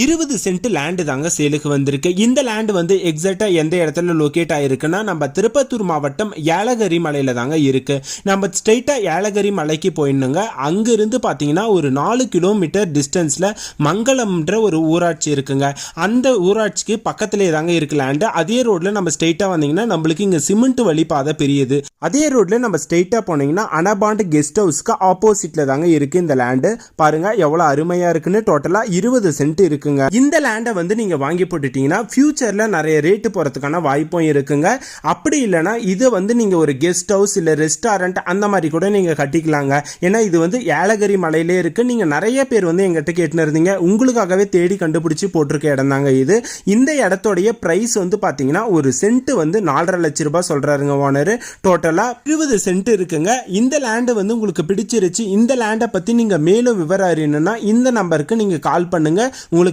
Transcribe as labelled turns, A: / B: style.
A: 20 send land தாங்க சேலுக்கு வந்திருக்கு. இந்த லேண்ட் வந்து எக்ஸாக்டா எந்த இடத்துல லொகேட் ஆயிருக்குன்னா நம்ம திருப்பத்தூர் மாவட்டம் ஏலகிரி மலையில தாங்க இருக்கு. நம்ம ஸ்ட்ரெயிட்டா ஏலகிரி மலைக்கு போயிடணுங்க. அங்கிருந்து பார்த்தீங்கன்னா ஒரு 4 கிலோமீட்டர் டிஸ்டன்ஸ்ல மங்களம்ன்ற ஒரு ஊராட்சி இருக்குங்க. அந்த ஊராட்சிக்கு பக்கத்திலே தாங்க இருக்கு லேண்டு. அதே ரோட்ல நம்ம ஸ்ட்ரெயிட்டா வந்தீங்கன்னா நம்மளுக்கு இங்க சிமெண்ட் வழி பாதை பிரியுது. அதே ரோட்ல நம்ம ஸ்ட்ரெயிட்டா போனீங்கன்னா அனபாண்ட் கெஸ்ட் ஹவுஸ்க்கு ஆப்போசிட்ல தாங்க இருக்கு இந்த லேண்டு. பாருங்க எவ்வளவு அருமையா இருக்குன்னு. டோட்டலா 20 சென்ட் இருக்கு. இந்த லேண்டை வந்து நீங்க வாங்கி போட்டுட்டீங்கன்னா ஃபியூச்சர்ல நிறைய ரேட்டு போறதுக்கான வாய்ப்பும் இருக்குங்க. அப்படி இல்லைன்னா இதை வந்து நீங்க ஒரு கெஸ்ட் ஹவுஸ் இல்ல ரெஸ்டாரண்ட் அந்த மாதிரி கூட நீங்க கட்டிக்கலாங்க. ஏன்னா இது வந்து ஏலகிரி மலையிலே இருக்கு. நீங்க நிறைய பேர் வந்து எங்கிட்ட கேட்டுன்னு இருந்தீங்க, உங்களுக்காகவே தேடி கண்டுபிடிச்சு போட்டிருக்க இடம் தாங்க இது. இந்த இடத்தோடைய பிரைஸ் வந்து பாத்தீங்கன்னா ஒரு சென்ட் வந்து 4.5 லட்சம் ரூபாய் சொல்றாருங்க ஓனர். டோட்டலா 20 சென்ட் இருக்குங்க. இந்த லேண்ட் வந்து உங்களுக்கு பிடிச்சிருச்சு, இந்த லேண்டை பத்தி நீங்க மேலும் விவரம் அறியணும்னா இந்த நம்பருக்கு நீங்க கால் பண்ணுங்க. உங்களுக்கு